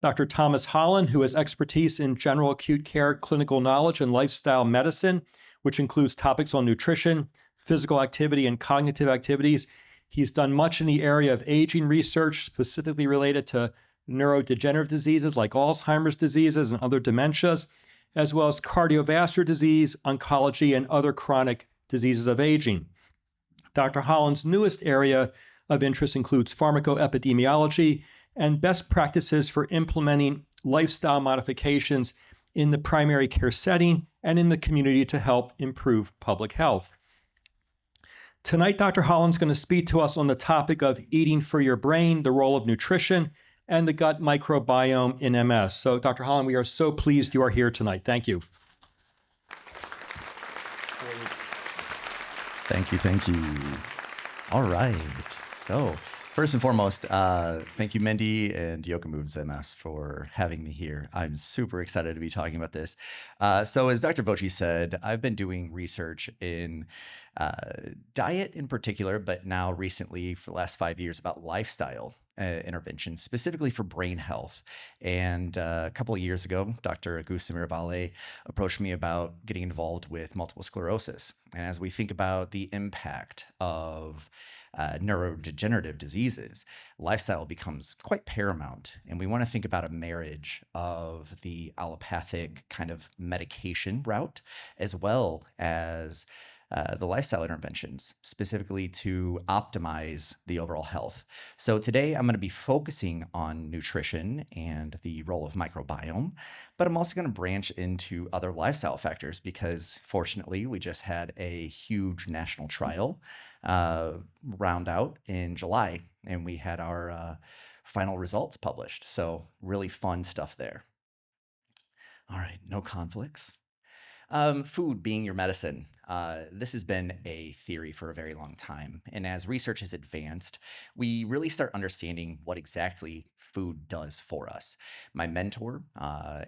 Dr. Thomas Holland, who has expertise in general acute care, clinical knowledge, and lifestyle medicine, which includes topics on nutrition, physical activity, and cognitive activities. He's done much in the area of aging research, specifically related to neurodegenerative diseases like Alzheimer's diseases and other dementias, as well as cardiovascular disease, oncology, and other chronic diseases of aging. Dr. Holland's newest area of interest includes pharmacoepidemiology and best practices for implementing lifestyle modifications in the primary care setting and in the community to help improve public health. Tonight, Dr. Holland's going to speak to us on the topic of eating for your brain, the role of nutrition, and the gut microbiome in MS. So, Dr. Holland, we are so pleased you are here tonight. Thank you. Thank you. All right. So, first and foremost, thank you, Mindy and Yokomoves MS for having me here. I'm super excited to be talking about this. So as Dr. Voci said, I've been doing research in diet in particular, but now recently for the last 5 years about lifestyle interventions, specifically for brain health. And a couple of years ago, Dr. Augusto Mirabale approached me about getting involved with multiple sclerosis. And as we think about the impact of neurodegenerative diseases, lifestyle becomes quite paramount. And we want to think about a marriage of the allopathic kind of medication route, as well as the lifestyle interventions, specifically to optimize the overall health. So today I'm going to be focusing on nutrition and the role of microbiome, but I'm also going to branch into other lifestyle factors because fortunately we just had a huge national trial round out in July, and we had our final results published. So really fun stuff there. All right, no conflicts. Food being your medicine. This has been a theory for a very long time. And as research has advanced, we really start understanding what exactly food does for us. My mentor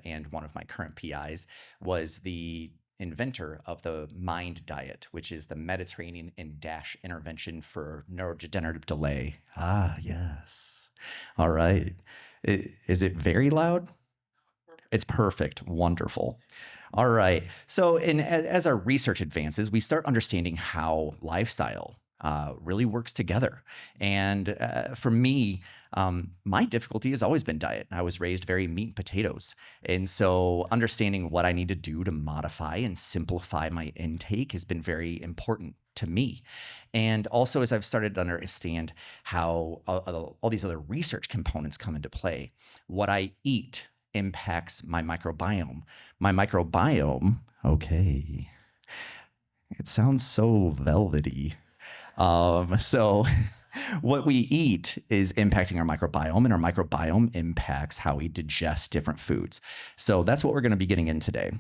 and one of my current PIs was the inventor of the MIND diet, which is the Mediterranean and DASH intervention for neurodegenerative delay. Ah, yes. All right. Is it very loud? It's perfect. Wonderful. All right. So as our research advances, we start understanding how lifestyle really works together. And for me, my difficulty has always been diet. I was raised very meat and potatoes. And so understanding what I need to do to modify and simplify my intake has been very important to me. And also, as I've started to understand how all these other research components come into play, what I eat impacts my microbiome. My microbiome, okay, it sounds so velvety. So what we eat is impacting our microbiome, and our microbiome impacts how we digest different foods. So that's what we're going to be getting in today.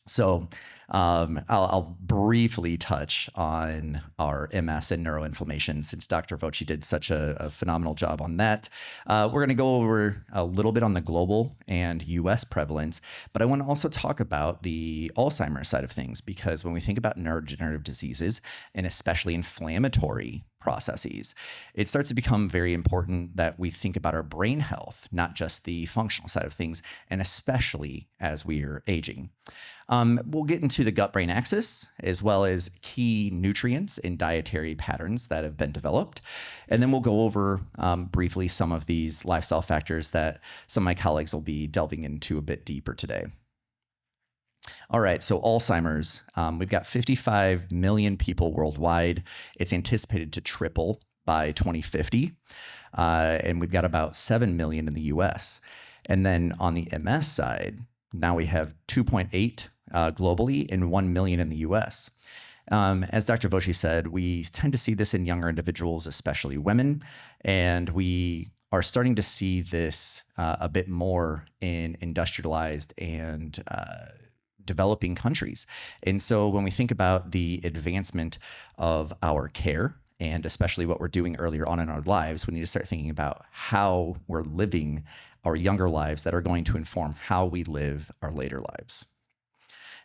So I'll briefly touch on our MS and neuroinflammation since Dr. Voci did such a phenomenal job on that. We're going to go over a little bit on the global and US prevalence, but I want to also talk about the Alzheimer's side of things, because when we think about neurodegenerative diseases, and especially inflammatory processes, it starts to become very important that we think about our brain health, not just the functional side of things, and especially as we are aging. We'll get into the gut-brain axis, as well as key nutrients and dietary patterns that have been developed. And then we'll go over briefly some of these lifestyle factors that some of my colleagues will be delving into a bit deeper today. All right, so Alzheimer's, we've got 55 million people worldwide. It's anticipated to triple by 2050. And we've got about 7 million in the US. And then on the MS side, now we have 2.8 globally and 1 million in the US. As Dr. Voci said, we tend to see this in younger individuals, especially women, and we are starting to see this a bit more in industrialized and developing countries. And so when we think about the advancement of our care, and especially what we're doing earlier on in our lives, we need to start thinking about how we're living our younger lives that are going to inform how we live our later lives.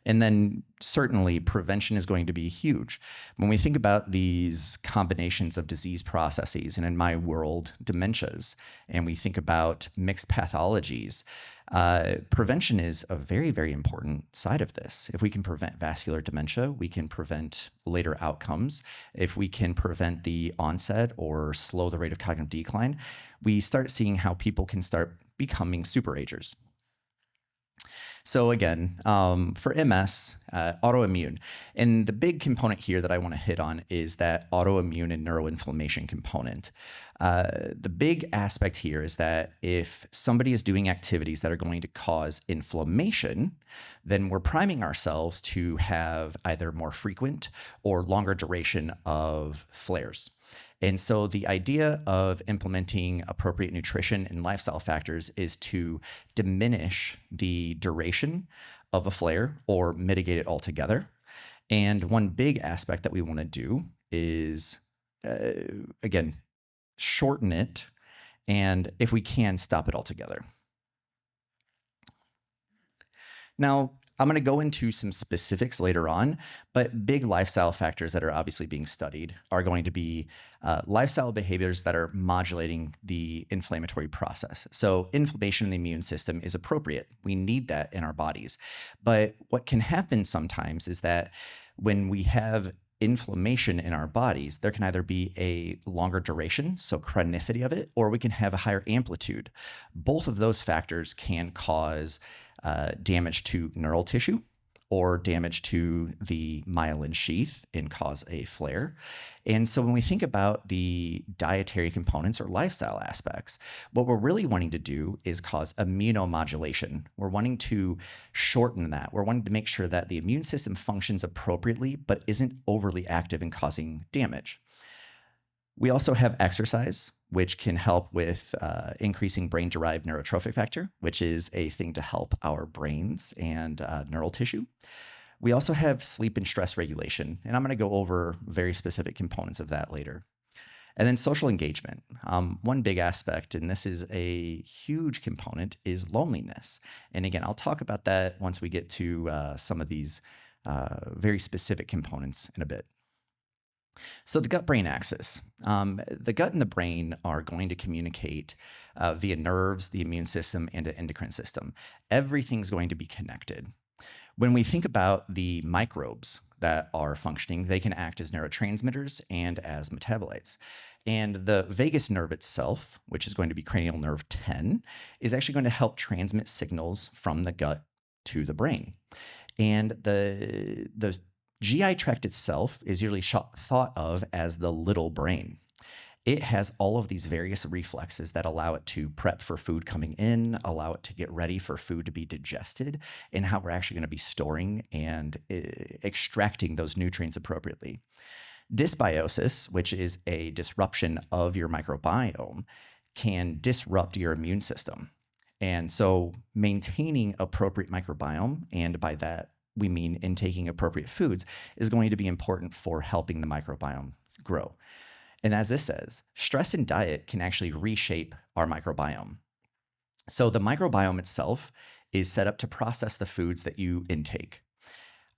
And then certainly prevention is going to be huge. When we think about these combinations of disease processes, and in my world, dementias, and we think about mixed pathologies, prevention is a very, very important side of this. If we can prevent vascular dementia, we can prevent later outcomes. If we can prevent the onset or slow the rate of cognitive decline, we start seeing how people can start becoming superagers. So again, for MS, autoimmune, and the big component here that I want to hit on is that autoimmune and neuroinflammation component. The big aspect here is that if somebody is doing activities that are going to cause inflammation, then we're priming ourselves to have either more frequent or longer duration of flares. And so the idea of implementing appropriate nutrition and lifestyle factors is to diminish the duration of a flare or mitigate it altogether. And one big aspect that we want to do is, again, shorten it, and if we can, stop it altogether. Now, I'm going to go into some specifics later on, but big lifestyle factors that are obviously being studied are going to be lifestyle behaviors that are modulating the inflammatory process. So inflammation in the immune system is appropriate. We need that in our bodies. But what can happen sometimes is that when we have inflammation in our bodies, there can either be a longer duration, so chronicity of it, or we can have a higher amplitude. Both of those factors can cause damage to neural tissue or damage to the myelin sheath and cause a flare. And so when we think about the dietary components or lifestyle aspects, what we're really wanting to do is cause immunomodulation. We're wanting to shorten that. We're wanting to make sure that the immune system functions appropriately, but isn't overly active and causing damage. We also have exercise, which can help with increasing brain-derived neurotrophic factor, which is a thing to help our brains and neural tissue. We also have sleep and stress regulation, and I'm going to go over very specific components of that later. And then social engagement. One big aspect, and this is a huge component, is loneliness. And again, I'll talk about that once we get to some of these very specific components in a bit. So the gut-brain axis. The gut and the brain are going to communicate via nerves, the immune system, and the endocrine system. Everything's going to be connected. When we think about the microbes that are functioning, they can act as neurotransmitters and as metabolites. And the vagus nerve itself, which is going to be cranial nerve 10, is actually going to help transmit signals from the gut to the brain. And the GI tract itself is usually thought of as the little brain. It has all of these various reflexes that allow it to prep for food coming in, allow it to get ready for food to be digested, and how we're actually going to be storing and extracting those nutrients appropriately. Dysbiosis, which is a disruption of your microbiome, can disrupt your immune system. And so maintaining appropriate microbiome, and by that we mean intaking appropriate foods, is going to be important for helping the microbiome grow. And as this says, stress and diet can actually reshape our microbiome. So the microbiome itself is set up to process the foods that you intake.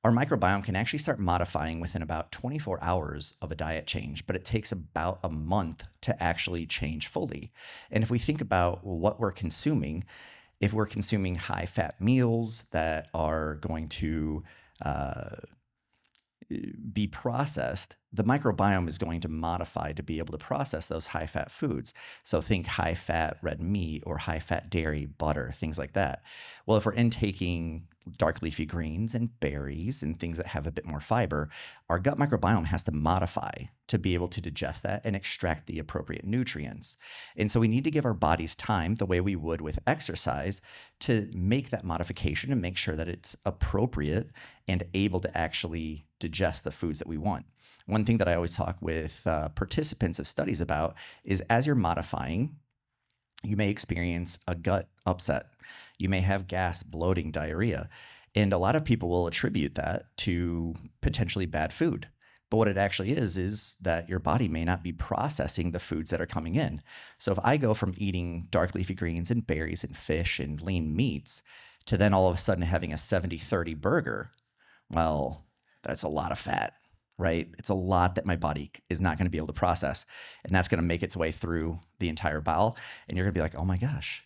Our microbiome can actually start modifying within about 24 hours of a diet change, but it takes about a month to actually change fully. And if we think about what we're consuming, if we're consuming high-fat meals that are going to be processed, the microbiome is going to modify to be able to process those high-fat foods. So think high-fat red meat or high-fat dairy, butter, things like that. Well, if we're intaking dark leafy greens and berries and things that have a bit more fiber, our gut microbiome has to modify to be able to digest that and extract the appropriate nutrients. And so we need to give our bodies time, the way we would with exercise, to make that modification and make sure that it's appropriate and able to actually digest the foods that we want. One thing that I always talk with participants of studies about is as you're modifying, you may experience a gut upset. You may have gas, bloating, diarrhea. And a lot of people will attribute that to potentially bad food. But what it actually is that your body may not be processing the foods that are coming in. So if I go from eating dark leafy greens and berries and fish and lean meats to then all of a sudden having a 70-30 burger, Well, that's a lot of fat, right? It's a lot that my body is not going to be able to process. And that's going to make its way through the entire bowel. And you're going to be like, oh my gosh,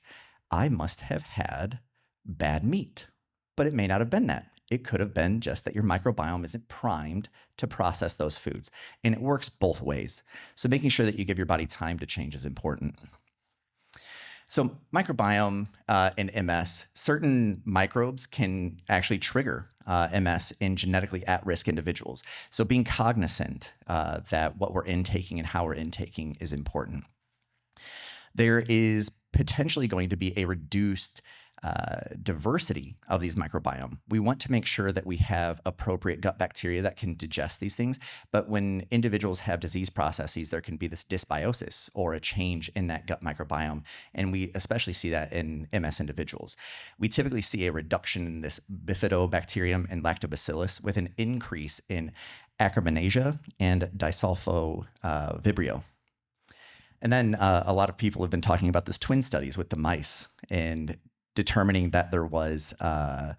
I must have had bad meat. But it may not have been that. It could have been just that your microbiome isn't primed to process those foods. And it works both ways. So making sure that you give your body time to change is important. So microbiome in MS, certain microbes can actually trigger MS in genetically at-risk individuals. So being cognizant that what we're intaking and how we're intaking is important. There is potentially going to be a reduced diversity of these microbiome. We want to make sure that we have appropriate gut bacteria that can digest these things. But when individuals have disease processes, there can be this dysbiosis or a change in that gut microbiome. And we especially see that in MS individuals. We typically see a reduction in this bifidobacterium and lactobacillus with an increase in Akkermansia and disulfovibrio. And then a lot of people have been talking about this twin studies with the mice and determining that there was a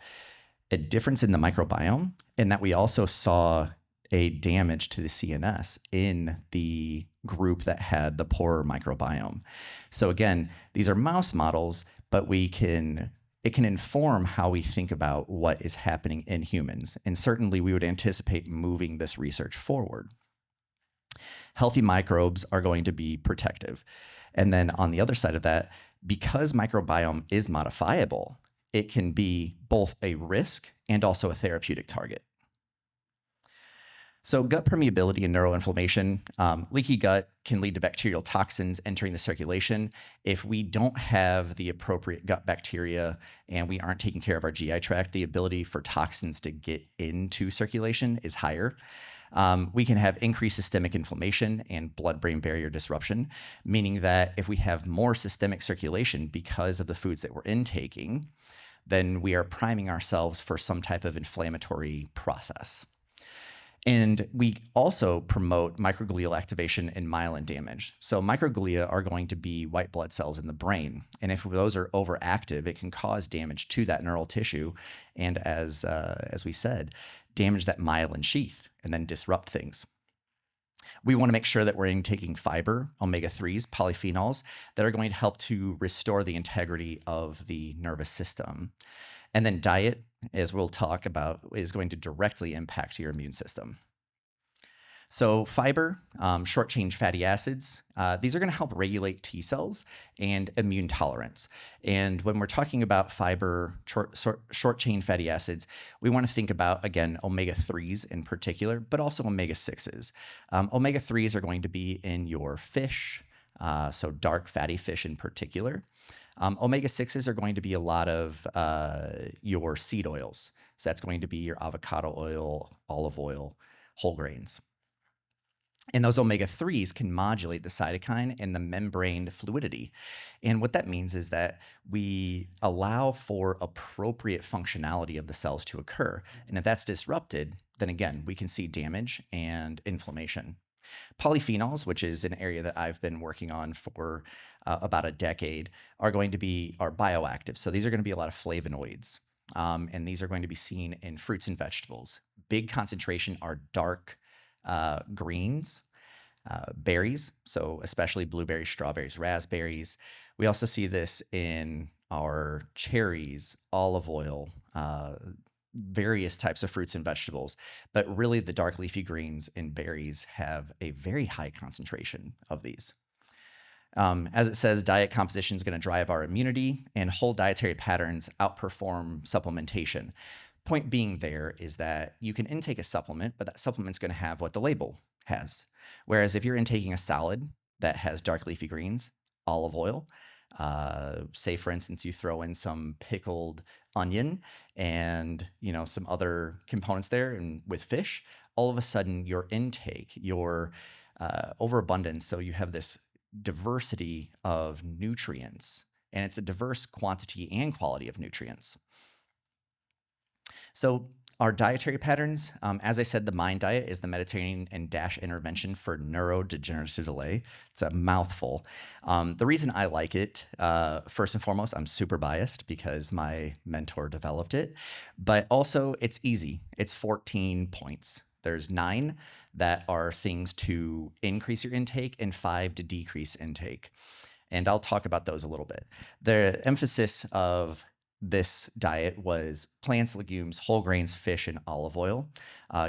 difference in the microbiome and that we also saw a damage to the CNS in the group that had the poorer microbiome. So again, these are mouse models, but it can inform how we think about what is happening in humans. And certainly we would anticipate moving this research forward. Healthy microbes are going to be protective. And then on the other side of that, because microbiome is modifiable, it can be both a risk and also a therapeutic target. So gut permeability and neuroinflammation, leaky gut can lead to bacterial toxins entering the circulation. If we don't have the appropriate gut bacteria and we aren't taking care of our GI tract, the ability for toxins to get into circulation is higher. We can have increased systemic inflammation and blood-brain barrier disruption, meaning that if we have more systemic circulation because of the foods that we're intaking, then we are priming ourselves for some type of inflammatory process. And we also promote microglial activation and myelin damage. So microglia are going to be white blood cells in the brain. And if those are overactive, it can cause damage to that neural tissue. And as we said, damage that myelin sheath and then disrupt things. We want to make sure that we're intaking fiber, omega-3s, polyphenols that are going to help to restore the integrity of the nervous system. And then diet, as we'll talk about, is going to directly impact your immune system. So fiber, short-chain fatty acids, these are going to help regulate T cells and immune tolerance. And when we're talking about fiber, short-chain fatty acids, we want to think about, again, omega-3s in particular, but also omega-6s. Omega-3s are going to be in your fish, so dark fatty fish in particular. Omega-6s are going to be a lot of your seed oils. So that's going to be your avocado oil, olive oil, whole grains. And those omega-3s can modulate the cytokine and the membrane fluidity. And what that means is that we allow for appropriate functionality of the cells to occur. And if that's disrupted, then again, we can see damage and inflammation. Polyphenols, which is an area that I've been working on for about a decade, are bioactive. So these are going to be a lot of flavonoids. And these are going to be seen in fruits and vegetables. Big concentration are dark greens, berries, so especially blueberries, strawberries, raspberries. We also see this in our cherries, olive oil, various types of fruits and vegetables, but really the dark leafy greens and berries have a very high concentration of these. As it says, diet composition is going to drive our immunity, and whole dietary patterns outperform supplementation. Point being there is that you can intake a supplement, but that supplement's going to have what the label has. Whereas if you're intaking a salad that has dark leafy greens, olive oil, say for instance you throw in some pickled onion and some other components there, and with fish, all of a sudden your intake, your overabundance, so you have this diversity of nutrients, and it's a diverse quantity and quality of nutrients. So Our dietary patterns, as I said, the MIND diet is the Mediterranean and DASH intervention for neurodegenerative delay. It's a mouthful. The reason I like it, first and foremost, I'm super biased because my mentor developed it, but also it's easy. It's 14 points. There's 9 that are things to increase your intake and 5 to decrease intake. And I'll talk about those a little bit. The emphasis of this diet was plants, legumes, whole grains, fish, and olive oil,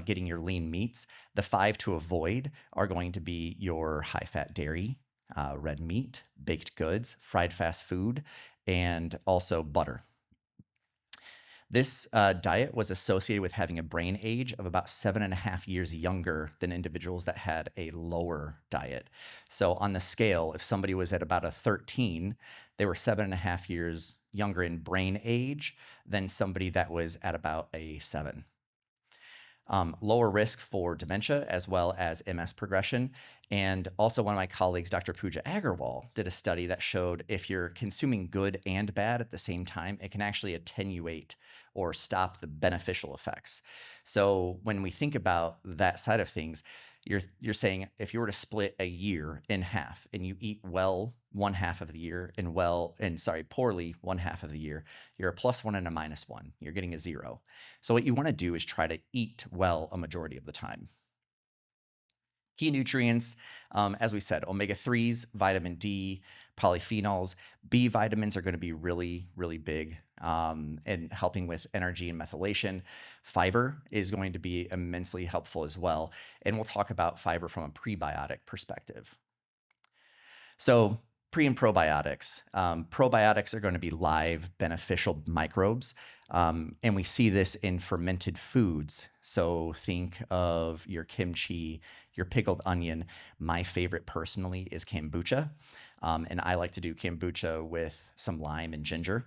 getting your lean meats. The 5 to avoid are going to be your high-fat dairy, red meat, baked goods, fried fast food, and also butter. This diet was associated with having a brain age of about 7.5 years younger than individuals that had a lower diet. So on the scale, if somebody was at about a 13, they were 7.5 years younger in brain age than somebody that was at about a 7. Lower risk for dementia as well as MS progression. And also one of my colleagues, Dr. Pooja Agarwal, did a study that showed if you're consuming good and bad at the same time, it can actually attenuate or stop the beneficial effects. So when we think about that side of things, you're saying if you were to split a year in half and you eat well 1/2 of the year and poorly 1/2 of the year, you're a +1 and a -1. You're getting a 0. So what you want to do is try to eat well a majority of the time. Key nutrients, as we said, omega-3s, vitamin D, polyphenols. B vitamins are going to be really, really big in helping with energy and methylation. Fiber is going to be immensely helpful as well. And we'll talk about fiber from a prebiotic perspective. So pre and probiotics. Probiotics are going to be live beneficial microbes. And we see this in fermented foods. So think of your kimchi, your pickled onion. My favorite personally is kombucha. And I like to do kombucha with some lime and ginger.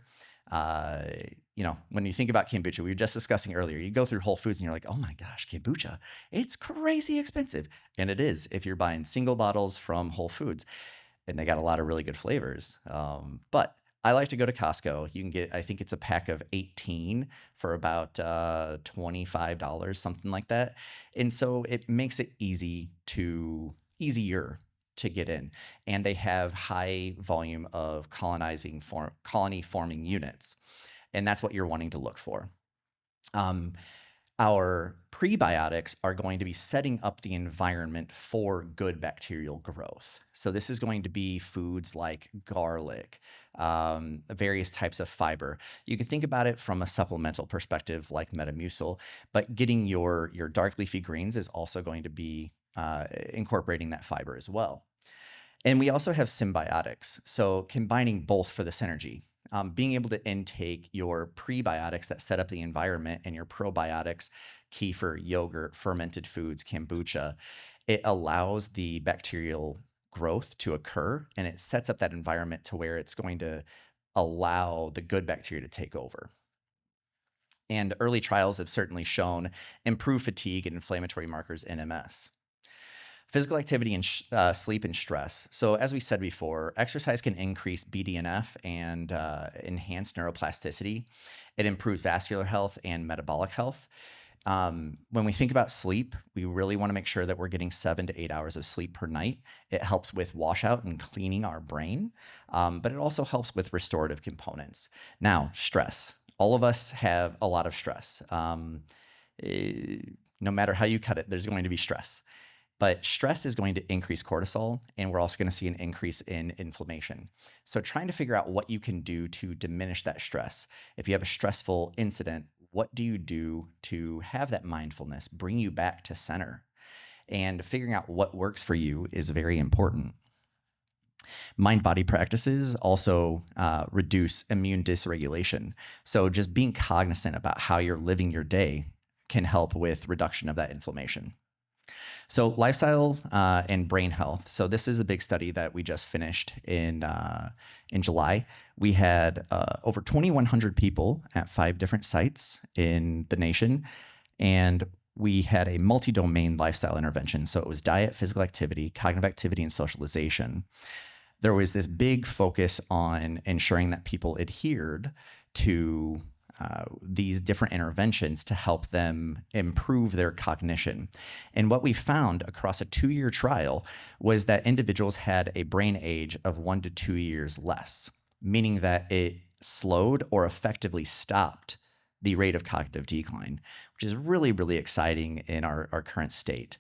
When you think about kombucha, we were just discussing earlier, you go through Whole Foods and you're like, oh my gosh, kombucha, it's crazy expensive. And it is if you're buying single bottles from Whole Foods. And they got a lot of really good flavors. But I like to go to Costco. You can get, I think it's a pack of 18 for about $25, something like that. And so it makes it easier to get in. And they have high volume of colony forming units. And that's what you're wanting to look for. Our prebiotics are going to be setting up the environment for good bacterial growth. So this is going to be foods like garlic, various types of fiber. You can think about it from a supplemental perspective like Metamucil, but getting your dark leafy greens is also going to be incorporating that fiber as well. And we also have symbiotics. So combining both for the synergy. Being able to intake your prebiotics that set up the environment and your probiotics, kefir, yogurt, fermented foods, kombucha, it allows the bacterial growth to occur and it sets up that environment to where it's going to allow the good bacteria to take over. And early trials have certainly shown improved fatigue and inflammatory markers in MS. Physical activity and sleep and stress. So as we said before, exercise can increase BDNF and enhance neuroplasticity. It improves vascular health and metabolic health. When we think about sleep, we really want to make sure that we're getting 7 to 8 hours of sleep per night. It helps with washout and cleaning our brain, but it also helps with restorative components. Now, stress. All of us have a lot of stress. No matter how you cut it, there's going to be stress. But stress is going to increase cortisol, and we're also going to see an increase in inflammation. So trying to figure out what you can do to diminish that stress. If you have a stressful incident, what do you do to have that mindfulness, bring you back to center? And figuring out what works for you is very important. Mind-body practices also reduce immune dysregulation. So just being cognizant about how you're living your day can help with reduction of that inflammation. So lifestyle and brain health. So this is a big study that we just finished in July. We had over 2,100 people at 5 different sites in the nation, and we had a multi-domain lifestyle intervention. So it was diet, physical activity, cognitive activity, and socialization. There was this big focus on ensuring that people adhered to these different interventions to help them improve their cognition. And what we found across a 2-year trial was that individuals had a brain age of 1 to 2 years less, meaning that it slowed or effectively stopped the rate of cognitive decline, which is really, really exciting in our current state.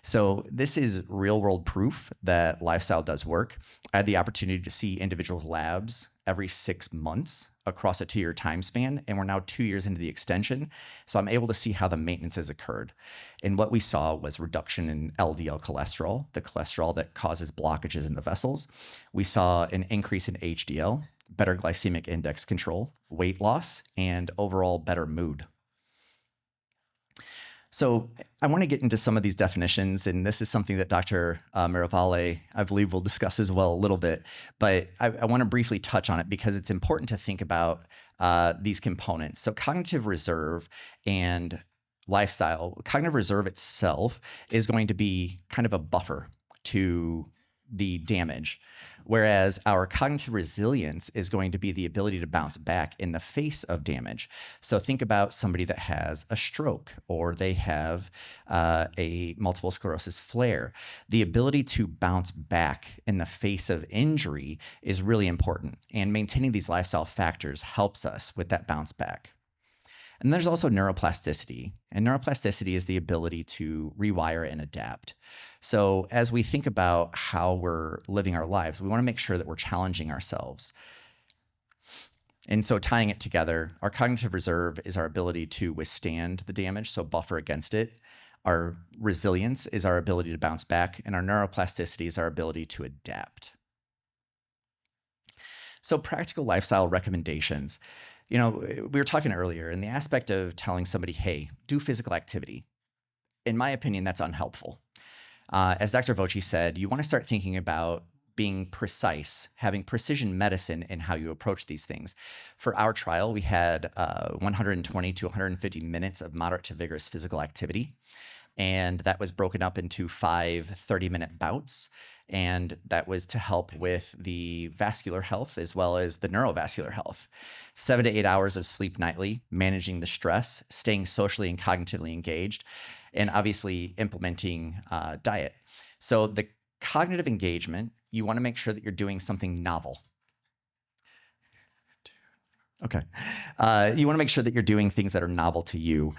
So this is real world proof that lifestyle does work. I had the opportunity to see individuals' labs every 6 months across a 2-year time span, and we're now 2 years into the extension. So I'm able to see how the maintenance has occurred. And what we saw was reduction in LDL cholesterol, the cholesterol that causes blockages in the vessels. We saw an increase in HDL, better glycemic index control, weight loss, and overall better mood. So I want to get into some of these definitions, and this is something that Dr. Miravale, I believe, will discuss as well a little bit, but I want to briefly touch on it because it's important to think about these components. So cognitive reserve and lifestyle, cognitive reserve itself is going to be kind of a buffer to the damage, whereas our cognitive resilience is going to be the ability to bounce back in the face of damage. So think about somebody that has a stroke or they have a multiple sclerosis flare. The ability to bounce back in the face of injury is really important, and maintaining these lifestyle factors helps us with that bounce back. And there's also neuroplasticity. And neuroplasticity is the ability to rewire and adapt. So as we think about how we're living our lives, we want to make sure that we're challenging ourselves. And so tying it together, our cognitive reserve is our ability to withstand the damage, so buffer against it. Our resilience is our ability to bounce back, and our neuroplasticity is our ability to adapt. So practical lifestyle recommendations. You know, we were talking earlier in the aspect of telling somebody, hey, do physical activity. In my opinion, that's unhelpful. As Dr. Voci said, you want to start thinking about being precise, having precision medicine in how you approach these things. For our trial, we had 120 to 150 minutes of moderate to vigorous physical activity. And that was broken up into 5 30-minute bouts. And that was to help with the vascular health as well as the neurovascular health. 7 to 8 hours of sleep nightly, managing the stress, staying socially and cognitively engaged, and obviously implementing diet. So the cognitive engagement, you want to make sure that you're doing something novel. Okay. You want to make sure that you're doing things that are novel to you.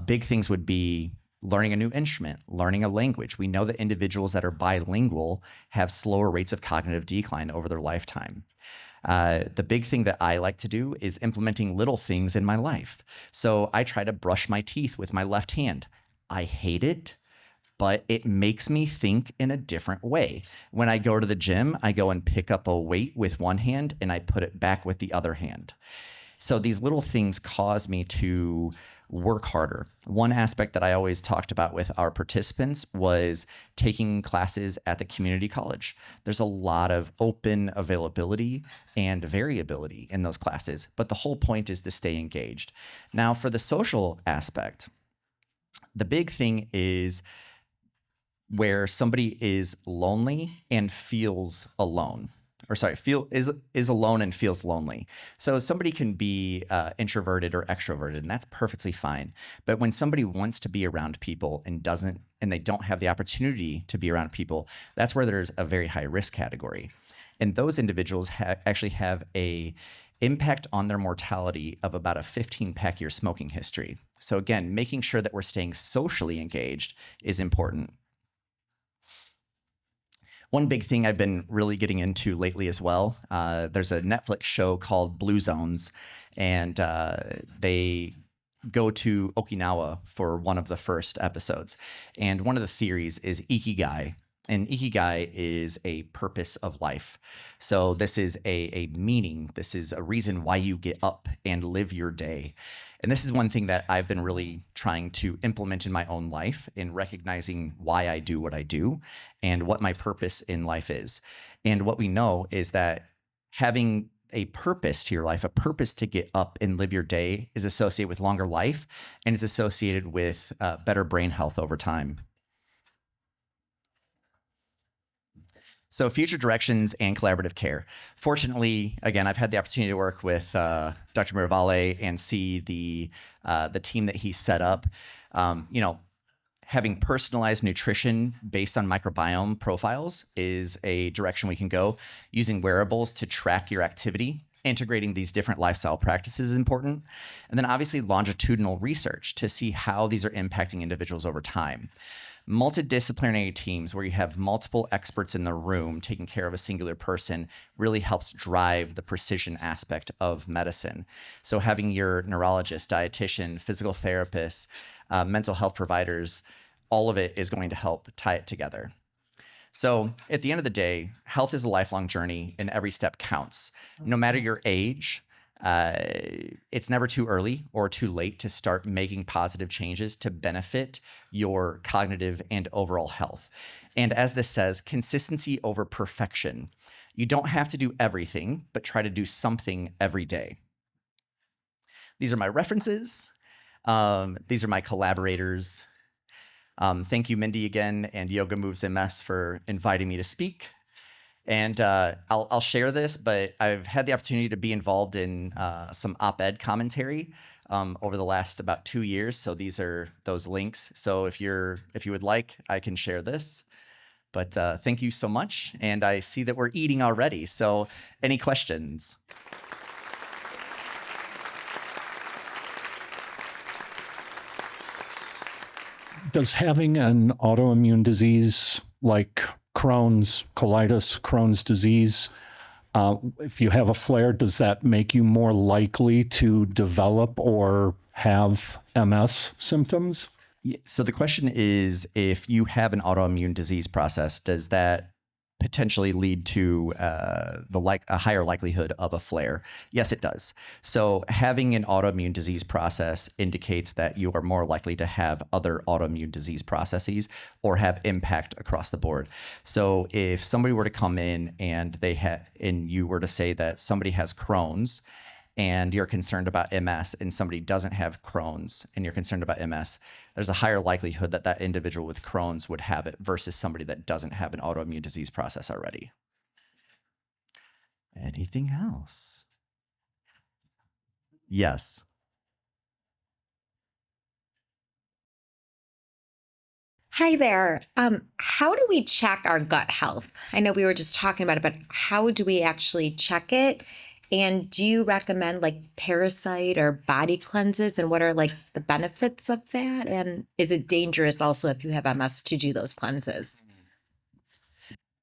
Big things would be learning a new instrument, learning a language. We know that individuals that are bilingual have slower rates of cognitive decline over their lifetime. The big thing that I like to do is implementing little things in my life. So I try to brush my teeth with my left hand. I hate it, but it makes me think in a different way. When I go to the gym, I go and pick up a weight with one hand and I put it back with the other hand. So these little things cause me to work harder. One aspect that I always talked about with our participants was taking classes at the community college. There's a lot of open availability and variability in those classes, but the whole point is to stay engaged. Now, for the social aspect, the big thing is where somebody is lonely and feels alone. Or sorry, is alone and feels lonely. So somebody can be introverted or extroverted, and that's perfectly fine. But when somebody wants to be around people and they don't have the opportunity to be around people, that's where there's a very high risk category. And those individuals actually have a impact on their mortality of about a 15-pack year smoking history. So again, making sure that we're staying socially engaged is important. One big thing I've been really getting into lately as well, there's a Netflix show called Blue Zones, and they go to Okinawa for one of the first episodes. And one of the theories is Ikigai. And Ikigai is a purpose of life. So this is a meaning. This is a reason why you get up and live your day. And this is one thing that I've been really trying to implement in my own life, in recognizing why I do what I do and what my purpose in life is. And what we know is that having a purpose to your life, a purpose to get up and live your day, is associated with longer life, and it's associated with better brain health over time. So future directions and collaborative care. Fortunately, again, I've had the opportunity to work with Dr. Miravale and see the team that he set up. Having personalized nutrition based on microbiome profiles is a direction we can go. Using wearables to track your activity, integrating these different lifestyle practices is important. And then obviously longitudinal research to see how these are impacting individuals over time. Multidisciplinary teams where you have multiple experts in the room taking care of a singular person really helps drive the precision aspect of medicine. So having your neurologist, dietitian, physical therapist, mental health providers, all of it is going to help tie it together. So at the end of the day, health is a lifelong journey and every step counts. No matter your age, it's never too early or too late to start making positive changes to benefit your cognitive and overall health. And as this says, consistency over perfection. You don't have to do everything, but try to do something every day. These are my references. These are my collaborators. Thank you, Mindy, again, and Yoga Moves MS for inviting me to speak. And I'll share this, but I've had the opportunity to be involved in some op-ed commentary over the last about 2 years. So these are those links. So if you would like, I can share this. But thank you so much. And I see that we're eating already. So any questions? Does having an autoimmune disease like Crohn's, colitis, Crohn's disease, if you have a flare, does that make you more likely to develop or have MS symptoms? So the question is, if you have an autoimmune disease process, does that potentially lead to a higher likelihood of a flare? Yes, it does. So having an autoimmune disease process indicates that you are more likely to have other autoimmune disease processes or have impact across the board. So if somebody were to come in and you were to say that somebody has Crohn's and you're concerned about MS, and somebody doesn't have Crohn's and you're concerned about MS, there's a higher likelihood that that individual with Crohn's would have it versus somebody that doesn't have an autoimmune disease process already. Anything else? Yes. Hi there. How do we check our gut health? I know we were just talking about it, but how do we actually check it? And do you recommend like parasite or body cleanses? And what are like the benefits of that? And is it dangerous also if you have MS to do those cleanses?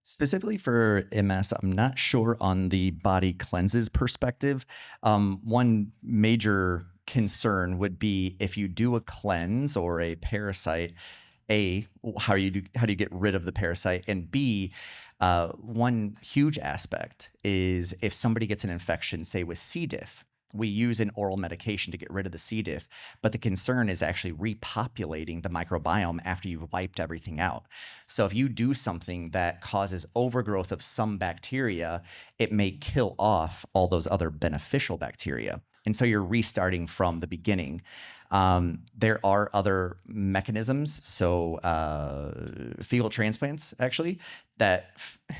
Specifically for MS, I'm not sure on the body cleanses perspective. One major concern would be if you do a cleanse or a parasite, A, how do you get rid of the parasite? And B, one huge aspect is if somebody gets an infection, say with C. diff, we use an oral medication to get rid of the C. diff, but the concern is actually repopulating the microbiome after you've wiped everything out. So if you do something that causes overgrowth of some bacteria, it may kill off all those other beneficial bacteria. And so you're restarting from the beginning. There are other mechanisms, so fecal transplants, actually,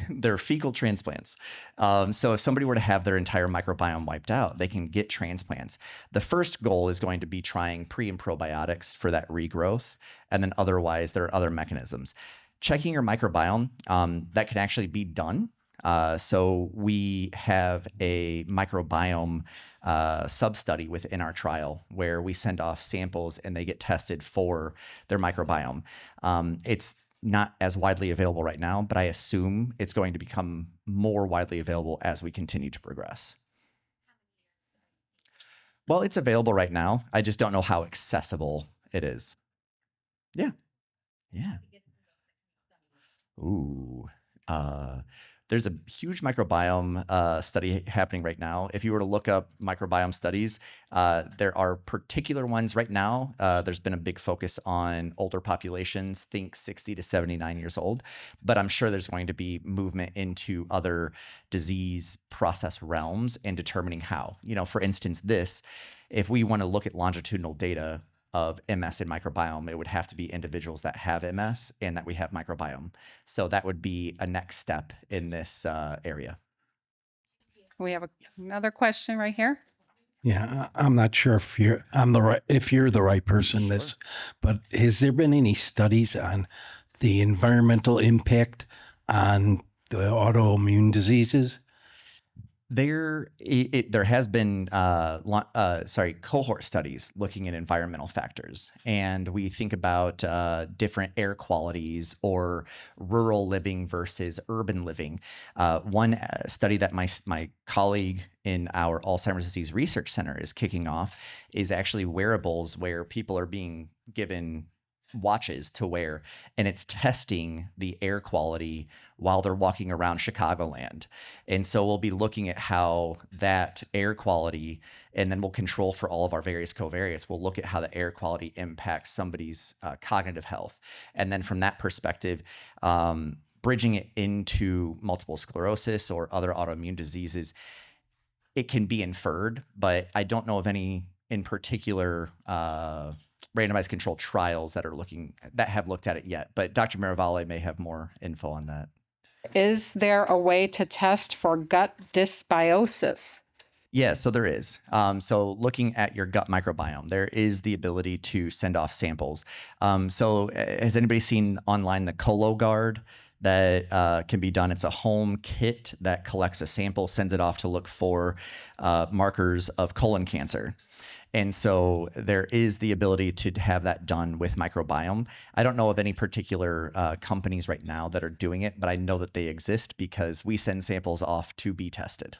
they're fecal transplants. So if somebody were to have their entire microbiome wiped out, they can get transplants. The first goal is going to be trying pre and probiotics for that regrowth, and then otherwise there are other mechanisms. Checking your microbiome, that can actually be done. So we have a microbiome sub-study within our trial where we send off samples and they get tested for their microbiome. It's not as widely available right now, but I assume it's going to become more widely available as we continue to progress. Well, it's available right now. I just don't know how accessible it is. Yeah. Yeah. Ooh. There's a huge microbiome study happening right now. If you were to look up microbiome studies, there are particular ones right now. There's been a big focus on older populations, think 60 to 79 years old, but I'm sure there's going to be movement into other disease process realms and determining how. For instance, if we want to look at longitudinal data of MS and microbiome, it would have to be individuals that have MS and that we have microbiome. So that would be a next step in this area. We have another question right here. Yeah, I'm not sure if you're the right person. Sure. But has there been any studies on the environmental impact on the autoimmune diseases? There has been cohort studies looking at environmental factors, and we think about different air qualities or rural living versus urban living. One study that my colleague in our Alzheimer's Disease Research Center is kicking off is actually wearables where people are being given watches to wear, and it's testing the air quality while they're walking around Chicagoland. And so we'll be looking at how that air quality, and then we'll control for all of our various covariates. We'll look at how the air quality impacts somebody's cognitive health. And then from that perspective, bridging it into multiple sclerosis or other autoimmune diseases, it can be inferred, but I don't know of any in particular randomized controlled trials that have looked at it yet. But Dr. Miravale may have more info on that. Is there a way to test for gut dysbiosis? Yeah, so there is. So looking at your gut microbiome, there is the ability to send off samples. So has anybody seen online the ColoGuard that can be done? It's a home kit that collects a sample, sends it off to look for markers of colon cancer. And so there is the ability to have that done with microbiome. I don't know of any particular companies right now that are doing it, but I know that they exist because we send samples off to be tested.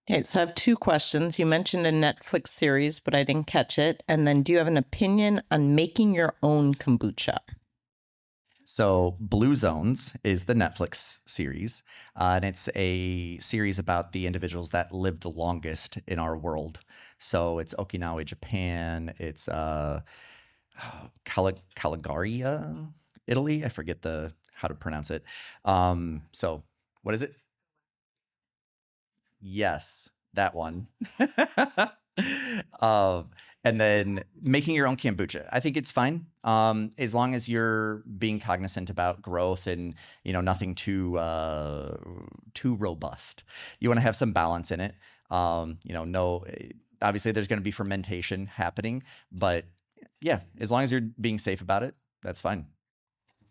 Okay, so I have two questions. You mentioned a Netflix series, but I didn't catch it. And then do you have an opinion on making your own kombucha? So Blue Zones is the Netflix series, and it's a series about the individuals that lived the longest in our world. So it's Okinawa, Japan. It's Calagaria, Italy. I forget how to pronounce it. So what is it? Yes, that one. And then making your own kombucha. I think it's fine, as long as you're being cognizant about growth and nothing too robust. You want to have some balance in it. No, obviously there's going to be fermentation happening, but yeah, as long as you're being safe about it, that's fine.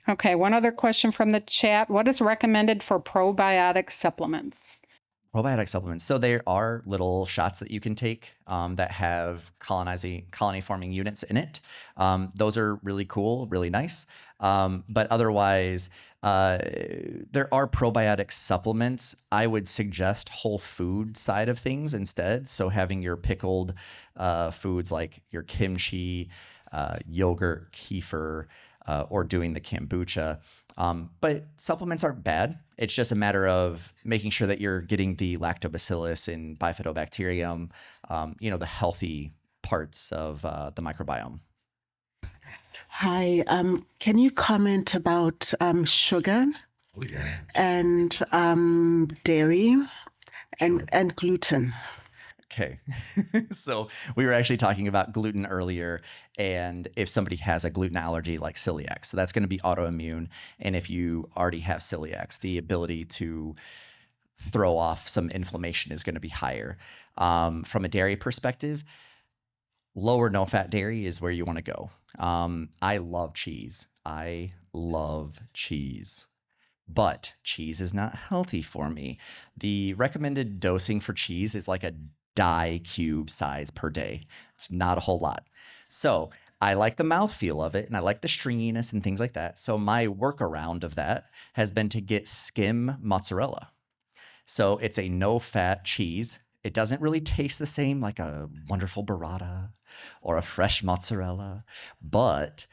Okay, one other question from the chat. What is recommended for probiotic supplements? Probiotic supplements. So there are little shots that you can take that have colony-forming units in it. Those are really cool, really nice. But otherwise, there are probiotic supplements. I would suggest whole food side of things instead. So having your pickled foods like your kimchi, yogurt, kefir, or doing the kombucha. But supplements aren't bad. It's just a matter of making sure that you're getting the lactobacillus and bifidobacterium, the healthy parts of the microbiome. Hi, can you comment about sugar and dairy and gluten? Okay. So we were actually talking about gluten earlier, and if somebody has a gluten allergy like celiac, so that's going to be autoimmune. And if you already have celiac, the ability to throw off some inflammation is going to be higher. From a dairy perspective, low or no fat dairy is where you want to go. I love cheese. But cheese is not healthy for me. The recommended dosing for cheese is like a dye cube size per day. It's not a whole lot. So I like the mouthfeel of it, and I like the stringiness and things like that. So my workaround of that has been to get skim mozzarella. So it's a no-fat cheese. It doesn't really taste the same like a wonderful burrata or a fresh mozzarella, but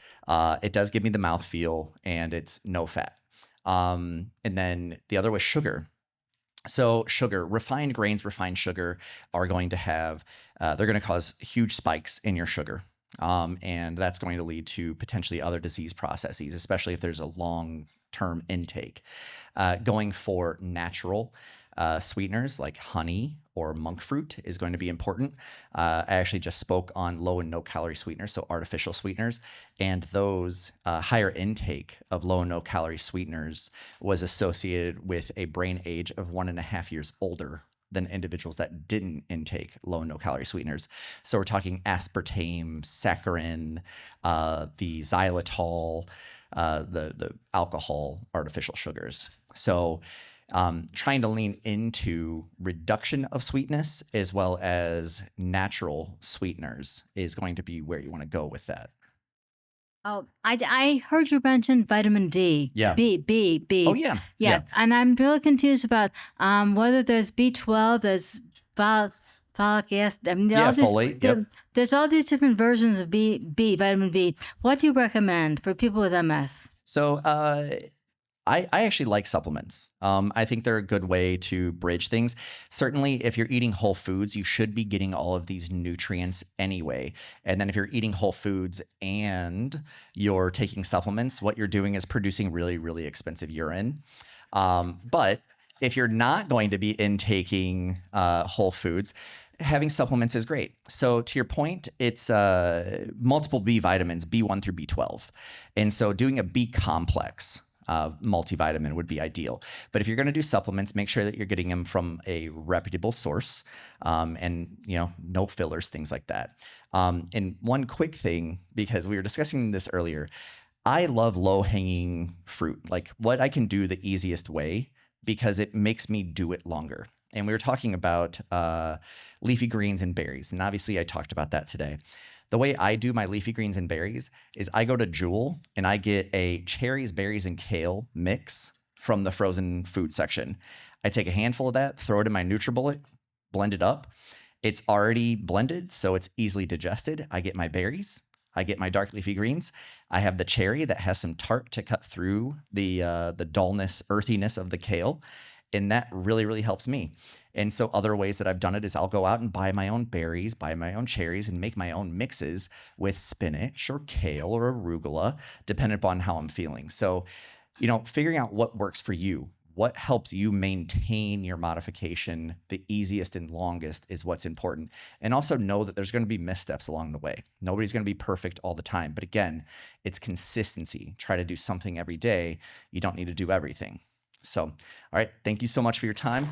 it does give me the mouthfeel, and it's no fat. And then the other was sugar. So sugar, refined grains, refined sugar are going to have, they're going to cause huge spikes in your sugar. And that's going to lead to potentially other disease processes, especially if there's a long-term intake. Going for natural sweeteners like honey or monk fruit is going to be important. I actually just spoke on low and no calorie sweeteners, so artificial sweeteners, and those higher intake of low and no calorie sweeteners was associated with a brain age of 1.5 years older than individuals that didn't intake low and no calorie sweeteners. So we're talking aspartame, saccharin, the xylitol, the alcohol, artificial sugars. So trying to lean into reduction of sweetness as well as natural sweeteners is going to be where you want to go with that. Oh, I heard you mention vitamin D. Yeah. B. Oh, yeah. Yeah. And I'm really confused about whether there's B12, there's folic acid. I mean, Yeah, folate, yep. There's all these different versions of vitamin B. What do you recommend for people with MS? So I actually like supplements. I think they're a good way to bridge things. Certainly, if you're eating whole foods, you should be getting all of these nutrients anyway. And then if you're eating whole foods and you're taking supplements, what you're doing is producing really, really expensive urine. But if you're not going to be intaking whole foods, having supplements is great. So to your point, it's multiple B vitamins, B1 through B12. And so doing a B complex multivitamin would be ideal. But if you're going to do supplements, make sure that you're getting them from a reputable source, and no fillers, things like that. And one quick thing, because we were discussing this earlier, I love low-hanging fruit, like what I can do the easiest way, because it makes me do it longer. And we were talking about leafy greens and berries, and obviously I talked about that today. The way I do my leafy greens and berries is I go to Jewel and I get a cherries, berries, and kale mix from the frozen food section. I take a handful of that, throw it in my NutriBullet, blend it up. It's already blended, so it's easily digested. I get my berries. I get my dark leafy greens. I have the cherry that has some tart to cut through the dullness, earthiness of the kale. And that really, really helps me. And so other ways that I've done it is I'll go out and buy my own berries, buy my own cherries, and make my own mixes with spinach or kale or arugula, depending upon how I'm feeling. So, figuring out what works for you, what helps you maintain your modification the easiest and longest is what's important. And also know that there's going to be missteps along the way. Nobody's going to be perfect all the time. But again, it's consistency. Try to do something every day. You don't need to do everything. So, all right. Thank you so much for your time.